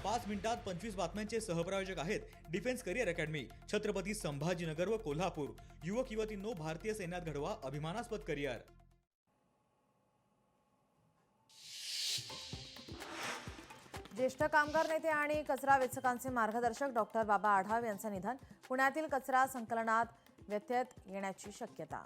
5 मिनिटात 25 बातम्यांचे सहप्रायोजक आहेत defence career academy, Chhatrapati Sambhajinagar व कोल्हापूर। युवक युवतींनो, भारतीय सैन्यात घडवा अभिमानास्पद करिअर। ज्येष्ठ कामगार नेते आणि कचरा वेचकांचे मार्गदर्शक डॉक्टर बाबा आढाव यांचं निधन। पुण्यातील कचरा संकलनात व्यत्यय येण्याची शक्यता।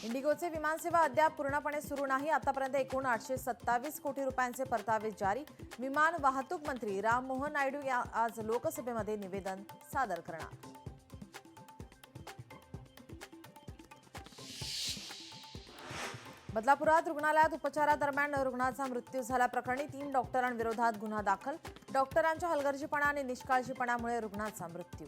इंडिगोचे विमानसेवा अद्याप पूर्णपणे सुरू नाही। आतापर्यंत एकूण 827 कोटी रुपयांचे परतावे जारी। विमान वाहतूक मंत्री राममोहन नायडू आज लोकसभेमध्ये निवेदन सादर करणार। बदलापुरात रुग्णालयात उपचारादरम्यान रुग्णाचा मृत्यू झाल्याप्रकरणी 3 डॉक्टरांविरोधात गुन्हा दाखल। डॉक्टरांच्या हलगर्जीपणा आणि निष्काळजीपणामुळे रुग्णाचा मृत्यू।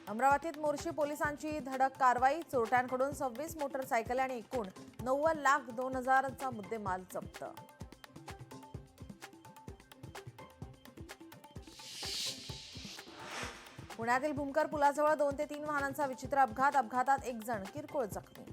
अमरावतीत मोर्शी पोलिसांची धडक कारवाई। चोरट्यांकडून 26 मोटरसायकल आणि एकूण 90,02,000चा मुद्देमाल जप्त। पुण्यातील भूमकर पुलाजवळ 2 ते 3 वाहनांचा विचित्र अपघात। अपघातात 1 जण किरकोळ जखमी।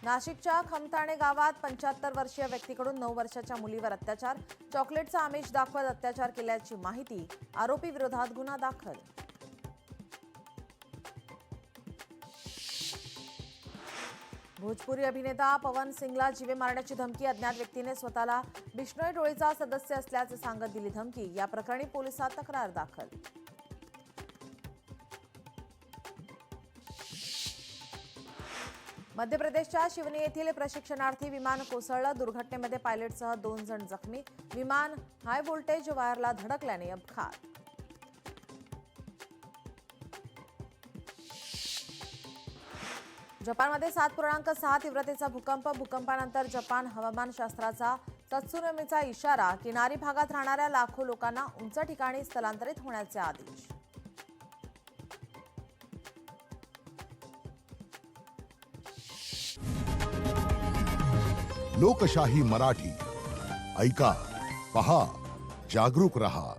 नाशिकच्या खमताणे गावात 75 वर्षीय व्यक्तीकडून 9 वर्षाच्या मुलीवर अत्याचार। चॉकलेटचा आमिष दाखवत अत्याचार केल्याची माहिती। आरोपी विरोधात गुन्हा दाखल। भोजपुरी अभिनेता पवन सिंगला जीवे मारण्याची धमकी। अज्ञात व्यक्तीने स्वतःला बिश्नोई टोळीचा सदस्य असल्याचे सांगत दिली धमकी। या प्रकरणी पोलिसात तक्रार दाखल। मध्य प्रदेशच्या शिवनी येथील प्रशिक्षणार्थी विमान कोसळलं। दुर्घटनेमध्ये पायलटसह 2 जण जखमी। विमान हाय व्होल्टेज वायरला धडकल्याने अपघात। जपानमध्ये 7.6 तीव्रतेचा भूकंप। भूकंपानंतर जपान हवामानशास्त्राचा त्सुनामीचा इशारा। किनारी भागात राहणाऱ्या लाखो लोकांना उंच ठिकाणी स्थलांतरित होण्याचे आदेश। लोकशाही मराठी ऐका, पहा, जागरूक रहा।